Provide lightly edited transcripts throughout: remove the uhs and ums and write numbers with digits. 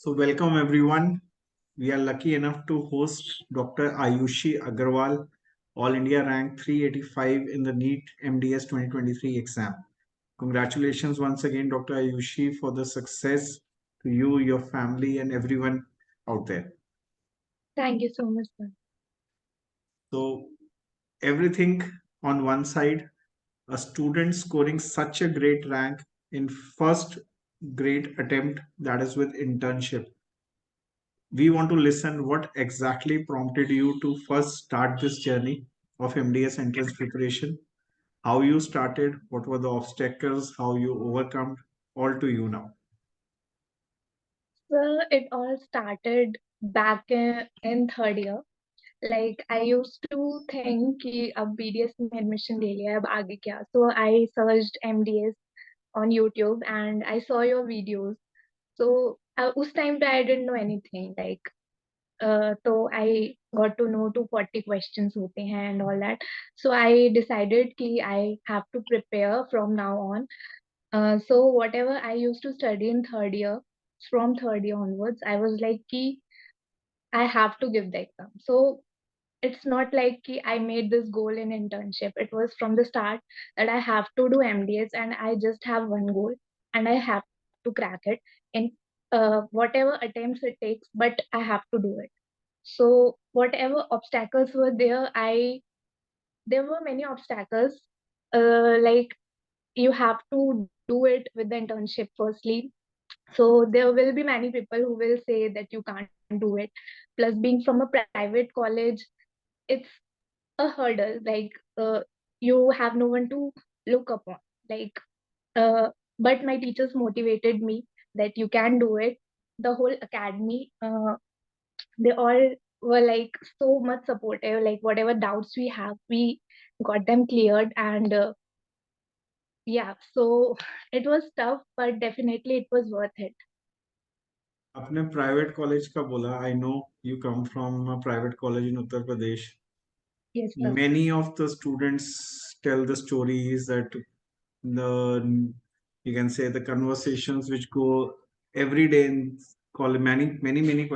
So welcome everyone. We are lucky enough to host Dr. Ayushi Agarwal, All India rank 385 in the NEET-MDS 2023 exam. Congratulations once again, Dr. Ayushi, for the success to you, your family, and everyone out there. Thank you so much, sir. So everything on one side, a student scoring such a great rank in first great attempt, that is with internship. We want to listen what exactly prompted you to first start this journey of MDS entrance preparation, how you started, what were the obstacles, how you overcome, all to you now. So it all started back in third year. Like I used to think कि अब BDS में admission ले लिया है अब आगे क्या. So I searched MDS on YouTube and I saw your videos. So उस time पे I didn't know anything. So I got to know 240 questions होते हैं and all that. So I decided कि I have to prepare from now on. So whatever I used to study in third year, from third year onwards, I was like, ki, I have to give the exam. So it's not like ki I made this goal in internship. It was from the start that I have to do MDS and I just have one goal and I have to crack it in whatever attempts it takes, but I have to do it. So whatever obstacles were there, there were many obstacles. Like you have to do it with the internship firstly. So there will be many people who will say that you can't do it. Plus, being from a private college, it's a hurdle. You have no one to look upon. Like, uh, but my teachers motivated me that you can do it. The whole academy, they all were like so much supportive. Like whatever doubts we have, we got them cleared, and yeah. So it was tough, but definitely it was worth it. आपने private college का बोला. आई know you come from a private college in Uttar Pradesh. Yes, sir. Many of the students tell the stories that the, you can say, the conversations which go every day in college, many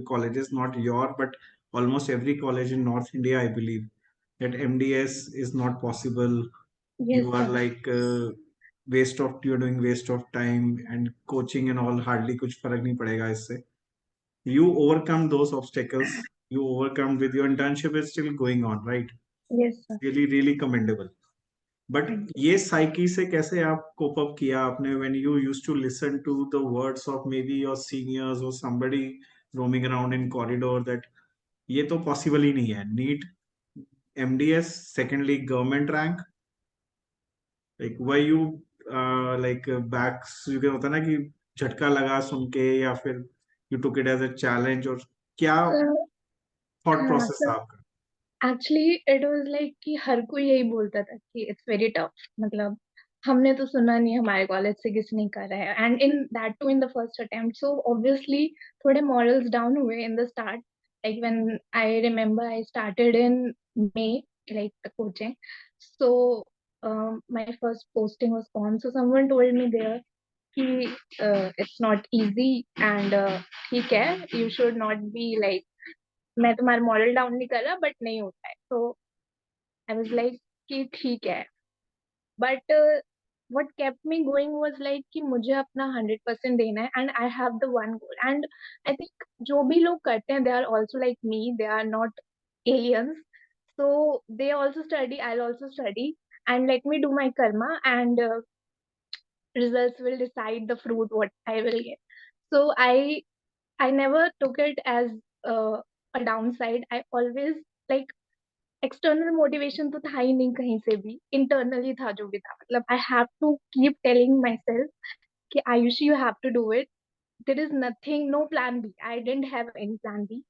colleges, not your, but almost every college in North India, I believe, that MDS is not possible. Yes, You are sir. like you're doing waste of time, and coaching and all hardly कुछ फर्क नहीं पड़ेगा इससे. You overcome those obstacles. You overcome with your internship is still going on, right? Yes, sir. Really commendable. But Thank you. ये psyche से कैसे आप cope up किया आपने when you used to listen to the words of may be your seniors और somebody roaming around in corridor that ये तो possible ही नहीं है. NEET MDS secondly government rank, like why you like backs you can होता ना कि झटका लगा सुन के, या फिर you took it as a challenge, और क्या थॉट हाँ प्रोसेस था सर, आपका? एक्चुअली इट वाज लाइक कि हर कोई यही बोलता था कि इट्स वेरी टफ. मतलब हमने तो सुना नहीं हमारे कॉलेज से किसी नहीं कर रहा है, and in that too in the first attempt. So obviously थोड़े मॉरल्स डाउन हुए in the start. Like when I remember I started in May, like the coaching. So my first posting was on. So someone told me there कि it's not easy and ठीक है, you should not be like, मैं तुम्हारा model down नहीं कर रहा but नहीं होता है. तो आई वाज लाइक कि ठीक है, but what kept me going was like कि मुझे अपना 100% देना है and I have the one goal. And I think जो भी लोग करते हैं they are also like me, they are not aliens. So they also study, I'll also study, and let me do my karma, and results will decide the fruit what I will get. So I never took it as a downside. I always like, external motivation तो था ही नहीं कहीं से भी, internally था जो भी था. मतलब I have to keep telling myself कि Ayushi you have to do it. There is nothing, no plan B. I didn't have any plan B,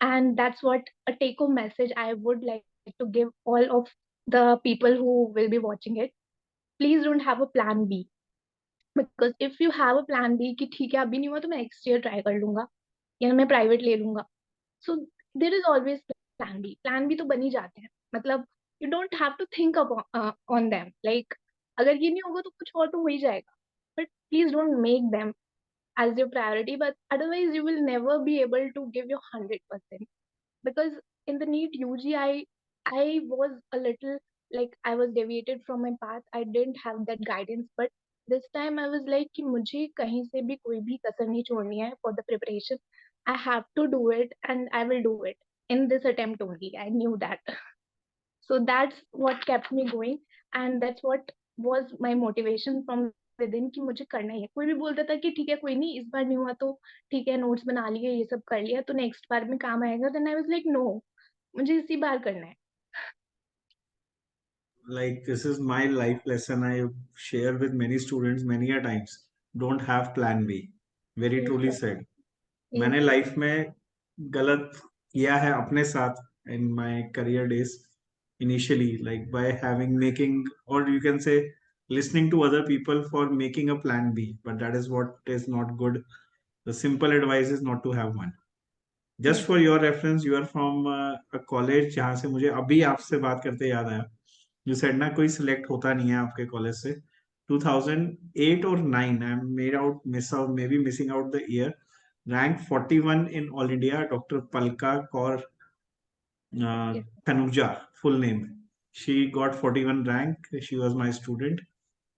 and that's what a take home message I would like to give all of the people who will be watching it. Please don't have a plan B, because if you have a plan B कि ठीक है अभी नहीं हुआ तो मैं next year try कर लूंगा या मैं प्राइवेट ले लूंगा. So there is always plan B. Plan B तो बन ही जाते हैं. मतलब you don't have to think on them. Like अगर ये नहीं होगा तो कुछ और तो हो ही जाएगा. But please don't make them as your priority, but otherwise you will never be able to give your 100%. Because in the NEET UG, I was a little like I was deviated from my path. I didn't have that guidance, but this time I was like कि मुझे कहीं से भी कोई भी कसर नहीं छोड़नी है for the preparation. I have to do it and I will do it in this attempt only. I knew that. So that's what kept me going, and that's what was my motivation from within कि मुझे करना ही है. कोई भी बोलता था कि ठीक है कोई नहीं, इस बार नहीं हुआ तो ठीक है, नोट्स बना लिए, ये सब कर लिया तो नेक्स्ट बार में काम आएगा. Then I was like no, मुझे इसी बार करना है. Like this is my life lesson I share with many students many a times. Don't have plan B. Very Yes truly sir. said. Yes मैंने sir. लाइफ में गलत किया है अपने साथ in my career days initially, like by having making, or you can say listening to other people for making a plan B, but that is what is not good. The simple advice is not to have one. Just Yes for sir. Your reference, you are from a college जहाँ से मुझे अभी आपसे बात करते याद आया. You said ना कोई सिलेक्ट होता नहीं है आपके कॉलेज से. 2008 और 9 I am made out, miss out, maybe missing out the year. Rank 41 in all India. Doctor Palka Kaur Yes Tanuja, full name. She got 41 rank. She was my student.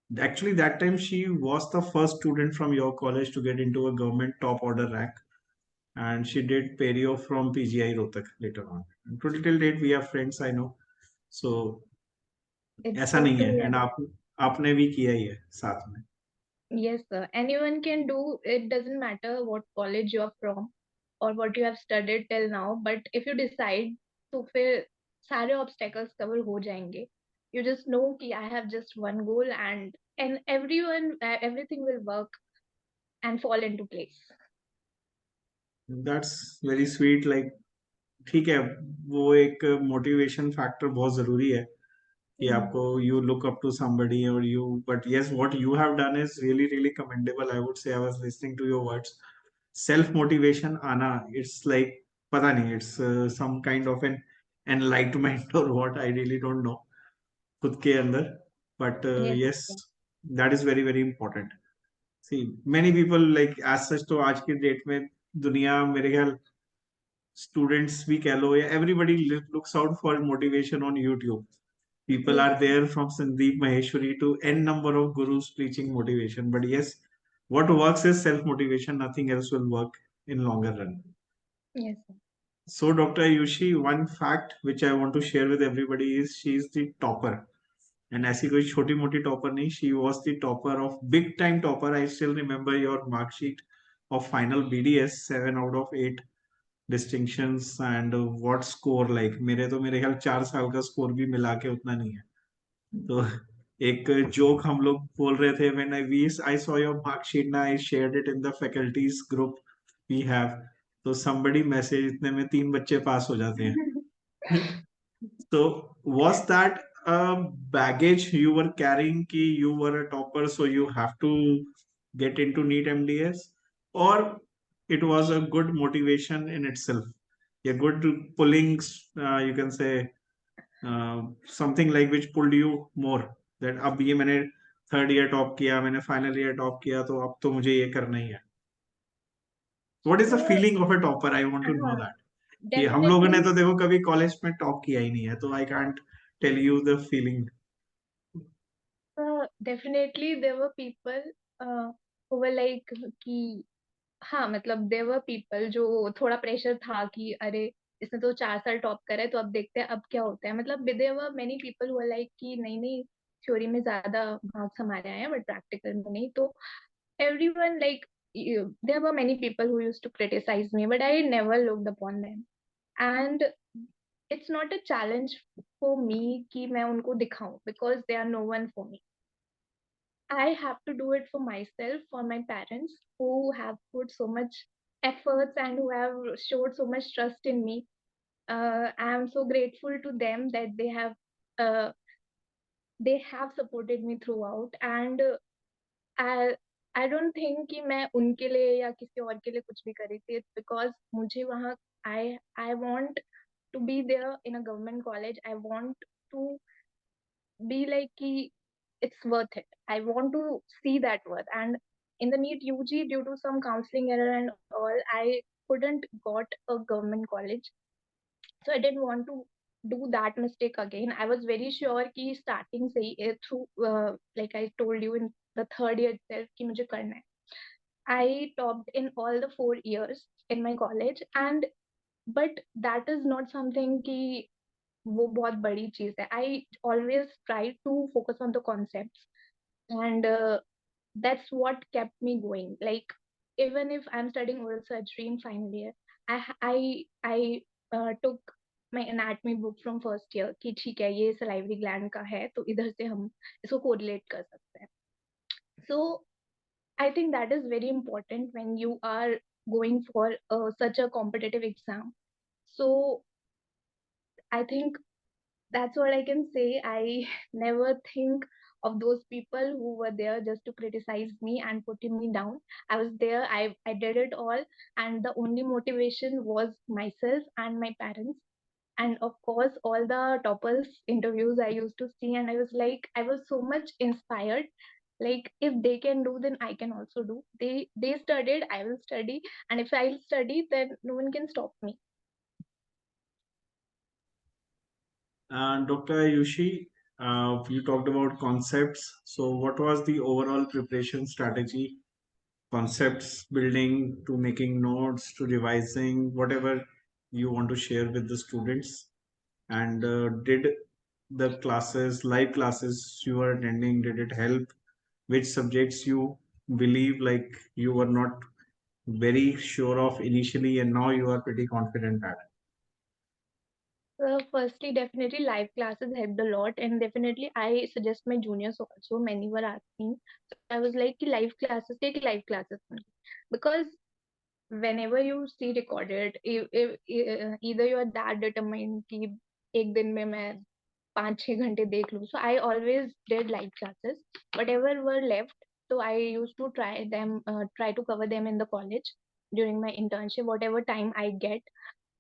Actually, that time she was the first student from your college to get into a government top order rank, and she did perio from PGI Rohtak later on. And till date, we are friends, I know. So it's ऐसा good नहीं to है. hear and that. आप आपने भी किया ही है साथ में. Yes, sir. Anyone can do. It doesn't matter what college you're from or what you have studied till now. But if you decide, तो फिर सारे obstacles cover हो जाएंगे. You just know कि I have just one goal, and everything will work and fall into place. That's very sweet. Like ठीक है, वो एक मोटिवेशन फैक्टर बहुत जरूरी है कि Mm. आपको you look up to somebody और you. But yes, what you have done is really really commendable. I would say I was listening to your words. Self motivation आना, इट्स लाइक, पता नहीं, it's some kind of an enlightenment और what, I really don't know, खुद के अंदर. But Yes, yes, sir. That is very very important. See many people like as such, तो आज की डेट में दुनिया मेरे ख्याल स्टूडेंट्स भी कह लो या everybody looks out for motivation on YouTube. People Yes, are sir. there from Sandeep Maheshwari to n number of gurus preaching motivation. But yes, what works is self motivation. Nothing else will work in longer run. Yes, sir. So, Dr. Ayushi, one fact which I want to share with everybody is she is the topper. And ऐसी कोई छोटी मोटी topper नहीं. She was the topper of big time topper. I still remember your mark sheet of final BDS, 7 out of 8 distinctions. And what score, like मेरे तो मेरे ख्याल 4 साल का स्कोर भी मिला के उतना नहीं है. तो एक जोक हम लोग बोल रहे थे, when I saw your marksheet ना, I shared it in the faculties group we have. तो somebody मैसेज, इतने में 3 बच्चे पास हो जाते हैं. So was that a baggage you were carrying कि you were a topper so you have to get into NEET-MDS, or it was a good motivation in itself, a good pulling, you can say, something like which pulled you more, that अब ये मैंने third year top किया, मैंने final year top किया, तो अब तो मुझे ये करना ही है. What is the So, feeling of a topper, I want to know that. कि हम लोगों ने definitely, तो देखो कभी कॉलेज में टॉप किया ही नहीं है, तो I can't tell you the feeling. definitely there were people uh, who were like कि हाँ मतलब देयर वर पीपल जो थोड़ा प्रेशर था कि अरे इसने तो 4 साल टॉप करा है तो अब देखते हैं अब क्या होता है. मतलब there were many people who like कि नहीं नहीं, थ्योरी में ज्यादा मार्क्स हमारे आए हैं बट प्रैक्टिकल में नहीं. तो everyone like there were many people who used to criticise me but I never looked upon them. And it's not a challenge for me कि मैं उनको दिखाऊं because they are no one for me. I have to do it for myself, for my parents who have put so much efforts and who have showed so much trust in me. I am so grateful to them that uh, they have supported me throughout. And I I don't think कि मैं उनके लिए या किसी और के लिए कुछ भी कर रही थी. It's because मुझे वहाँ I want to be there in a government college. I want to be like कि it's worth it. I want to see that worth. And in the NEET UG, due to some counseling error and all, I couldn't got a government college. So I didn't want to do that mistake again. I was very sure कि starting से ही through like I told you in the third year itself कि मुझे करना है. I topped in all the 4 years in my college, and but that is not something कि वो बहुत बड़ी चीज है. I always try to focus on the concepts, and that's what kept me going. Like, even if I'm studying oral surgery in final year, I took my anatomy book from first year कि ठीक है ये salivary gland का है तो इधर से हम इसको correlate कर सकते हैं. So I think that is very important when you are going for such a competitive exam. So I think that's what I can say. I never think of those people who were there just to criticize me and putting me down. I was there, I did it all, and the only motivation was myself and my parents. And of course, all the toppers interviews I used to see, and I was like, I was so much inspired. Like, if they can do, then I can also do. They studied, I will study, and if I'll study, then no one can stop me. And Dr. Ayushi, you talked about concepts. So, what was the overall preparation strategy? Concepts building to making notes to revising, whatever you want to share with the students. And did the classes, live classes you were attending, did it help? Which subjects you believe like you were not very sure of initially and now you are pretty confident at? Firstly, definitely live classes helped a lot, and definitely I suggest my juniors also. Many were asking, so I was like, कि live classes, take live classes only. Because whenever you see recorded, if either you are that determined कि एक दिन में मैं 5-6 घंटे देख लूँ. So I always did live classes. Whatever were left, so I used to try to cover them in the college during my internship, whatever time I get.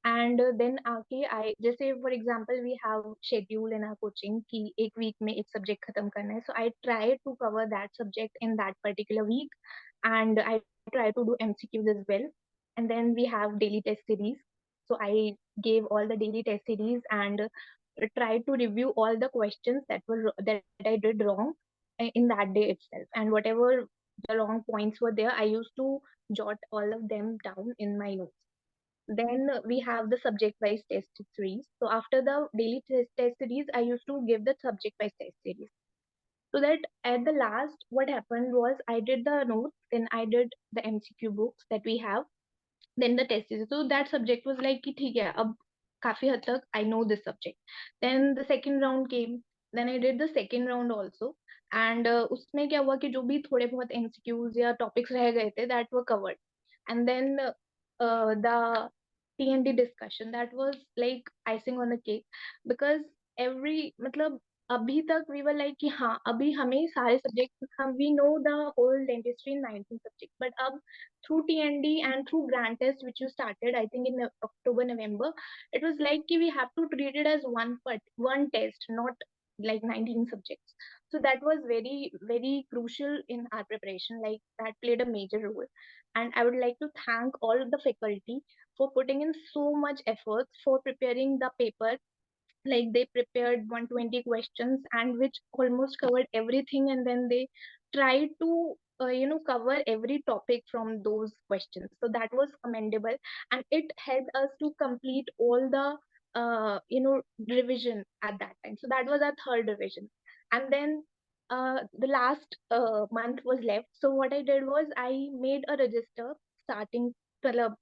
And then आके I जैसे for example we have schedule in our coaching कि एक week में एक subject खत्म करना है. So I try to cover that subject in that particular week, and I try to do MCQs as well. And then we have daily test series. So I gave all the daily test series and tried to review all the questions that I did wrong in that day itself. And whatever the wrong points were there, I used to jot all of them down in my notes. Then we have the subject-wise test series. So after the daily test series, I used to give the subject-wise test series. So that at the last, what happened was I did the notes, then I did the MCQ books that we have, then the test series. So that subject was like कि ठीक है अब काफी हद तक I know this subject. Then the second round came. Then I did the second round also. And उसमें क्या हुआ कि जो भी थोड़े बहुत MCQs या topics रह गए थे that were covered. And then the T&D discussion, that was like icing on the cake. Because every मतलब अभी तक we were like कि हाँ अभी हमें सारे subjects हम we know the whole dentistry in 19 subjects, but अब through TND and through grant test which you started I think in October November, it was like कि we have to treat it as one test, not like 19 subjects. So that was very very crucial in our preparation, like that played a major role. And I would like to thank all of the faculty for putting in so much efforts for preparing the paper. Like they prepared 120 questions and which almost covered everything, and then they tried to cover every topic from those questions. So that was commendable, and it helped us to complete all the revision at that time. So that was our third revision. And then the last month was left. So what I did was I made a register starting मतलब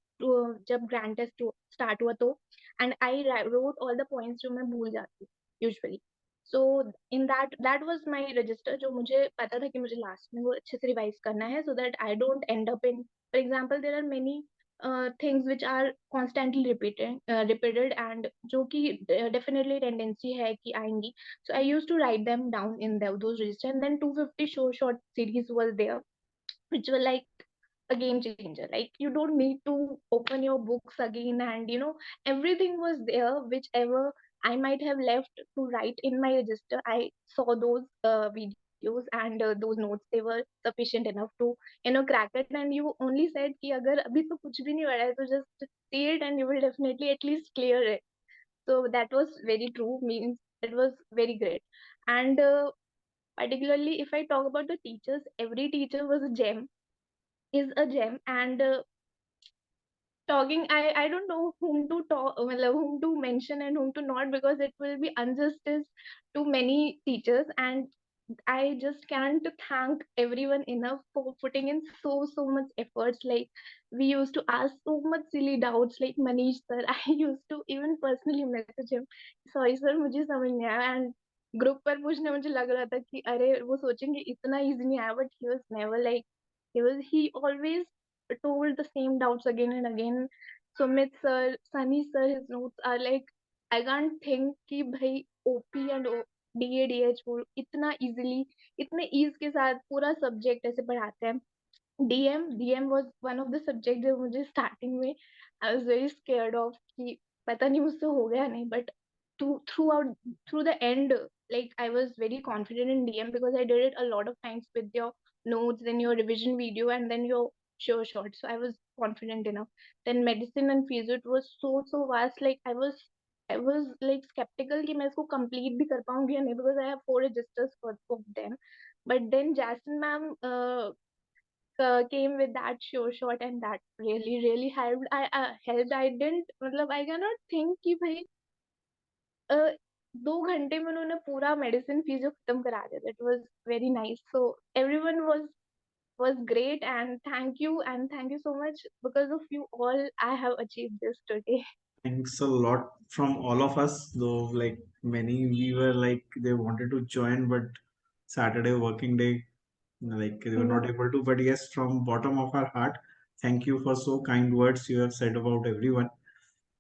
जब grand test start हुआ तो, and I wrote all the points जो मैं भूल जाती हूँ usually. So in that was my register जो मुझे पता था कि मुझे लास्ट में वो अच्छे से रिवाइज करना है, so that I don't end up in, for example, there are many things which are constantly repeated and जो कि definitely tendency है कि आएंगी. So I used to write them down in those register, and then 250 short series was there, which were like a game changer. Like you don't need to open your books again, and everything was there. Whichever I might have left to write in my register, I saw those videos videos and those notes, they were sufficient enough to crack it. And you only said कि अगर अभी तो कुछ भी नहीं पढ़ा है तो just see it and you will definitely at least clear it. So that was very true, means it was very great. And particularly if I talk about the teachers, every teacher was a gem, is a gem. And talking, I don't know whom to talk, मतलब whom to mention and whom to not, because it will be injustice to many teachers. And I just can't thank everyone enough for putting in so much efforts. Like we used to ask so much silly doubts, like Manish sir. I used to even personally message him, sorry sir मुझे समझ नहीं आया, and group पर पूछने मुझे लग रहा था कि अरे वो सोचेंगे इतना इजी नहीं आया, but he was never like, he always told the same doubts again and again. Sumit sir, Sunny sir, his notes are like, I can't think कि भाई OP and DADH वो इतना इजीली, इतने ईज के साथ पूरा सब्जेक्ट ऐसे पढ़ाते हैं. DM was one of the subject जो मुझे स्टार्टिंग में I was very scared of कि पता नहीं मुझसे हो गया नहीं, but through out through the end, like I was very confident in DM because I did it a lot of times with your notes, then your revision video, and then your sure shot. So I was confident enough. Then medicine and physio, it was so vast. Like I was like skeptical कि मैं इसको complete भी कर पाऊंगी या नहीं, because I have 4 registers for of them. But then Jason ma'am came with that sure shot, and that really helped. I helped. I didn't, मतलब I cannot think कि भाई अ, 2 घंटे में उन्होंने पूरा मेडिसिन फिजियो खत्म करा दिया. It was very nice. So everyone was great, and thank you so much. Because of you all, I have achieved this today. Thanks a lot from all of us, though like many we were like they wanted to join, but Saturday working day, like they were not No. able to. But yes, from bottom of our heart, thank you for so kind words you have said about everyone.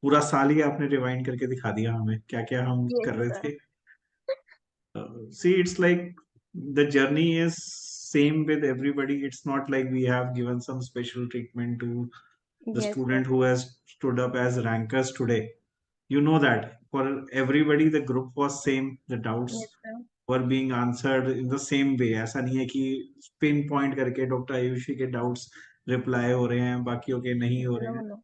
पूरा साल ही आपने rewind करके दिखा दिया हमें क्या क्या हम Yes कर रहे sir. थे. See, it's like the journey is same with everybody. It's not like we have given some special treatment to the Yes sir. student who has stood up as rankers today. You know that for everybody the group was same, the doubts Yes sir. were being answered in the same way. ऐसा नहीं है कि pin point करके doctor Ayushi के doubts reply हो रहे हैं बाकियों के नहीं हो रहे No, हैं. no.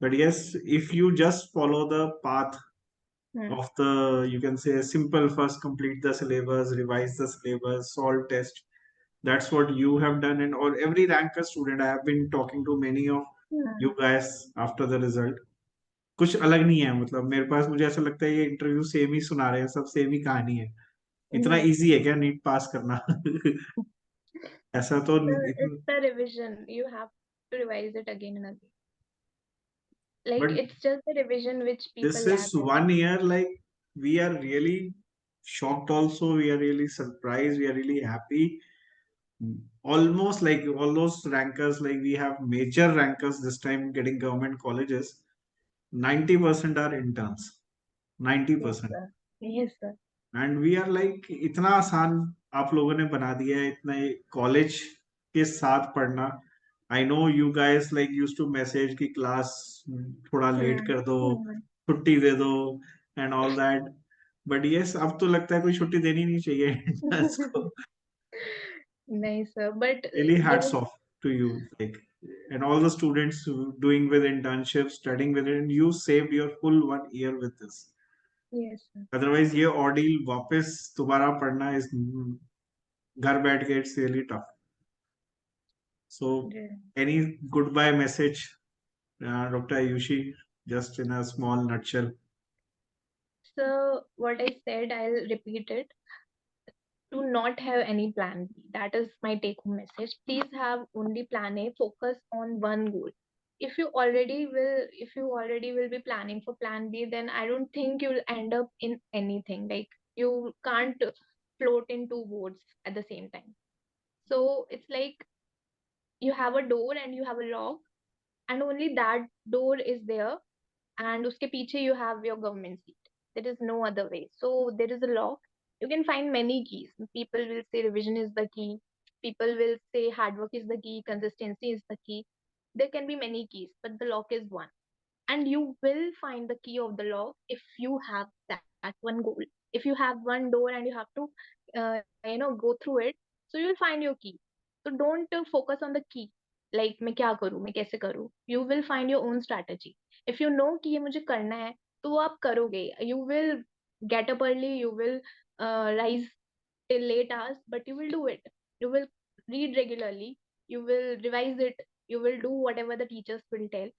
But yes, if you just follow the path Hmm. of the, you can say simple, first complete the syllabus, revise the syllabus, solve test, that's what you have done. And or every ranker student, I have been talking to many of Hmm. you guys after the result. कुछ अलग नहीं है, मतलब मेरे पास मुझे ऐसा लगता है ये इंटरव्यू सेम ही सुना रहे हैं, सब सेम ही कहानी है. इतना Yes. इजी है क्या नीट पास करना? ऐसा तो It's the revision. You have to revise it again and again. Like but it's just the revision which people this is lack. 1 year, like we are really shocked also, we are really surprised, we are really happy. Almost like all those rankers, like we have major rankers this time getting government colleges, 90% are interns. Yes 90%. sir. Yes sir. And we are like इतना आसान आप लोगों ने बना दिया है इतना college के साथ पढ़ना. I know you guys like use to message की क्लास थोड़ा लेट Hmm. कर दो, Hmm. छुट्टी दे दो and all that. But yes, अब तो लगता है कोई छुट्टी देनी नहीं चाहिए इंटर्न्स को. Nice, sir. But Really there hats was, off to you, like, and all the students doing with internships, studying with it, and you saved your full 1 year with this. yes, sir. Otherwise ये ऑर्डिल वापस दोबारा पढ़ना इस घर बैठ के it's really tough. So Yeah. Any good bye message, doctor Ayushi, just in a small nutshell? So what I said, I'll repeat it. Do not have any plan B. That is my take home message. Please have only plan A. Focus on one goal. If you already will be planning for plan B, then I don't think you'll end up in anything. Like you can't float in two boats at the same time. So it's like you have a door and you have a lock, and only that door is there, and uske piche you have your government seat. There is no other way. So there is a lock. You can find many keys. People will say revision is the key. People will say hard work is the key. Consistency is the key. There can be many keys, but the lock is one. And you will find the key of the lock if you have that one goal. if you have one door and you have to go through it, so you will find your key. So don't focus on the key, like मैं क्या करूँ, मैं कैसे करूँ. You will find your own strategy. If you know कि ये मुझे करना है, तो वो आप करोगे. You will get up early, you will rise till late hours, but you will do it. You will read regularly, you will revise it, you will do whatever the teachers will tell,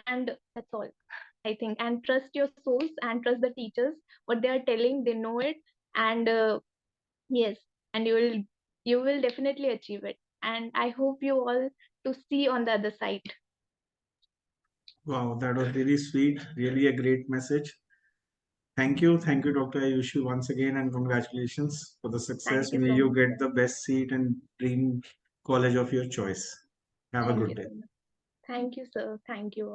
and that's all, I think. And trust your source and trust the teachers, what they are telling, they know it. And yes, and you will definitely achieve it. And I hope you all to see on the other side. Wow, that was really sweet. Really a great message. Thank you, Dr. Ayushi, once again, and congratulations for the success. Thank you May so you much, get sir. the best seat and dream college of your choice. Have a Thank good you day. so much. Thank you, sir. Thank you.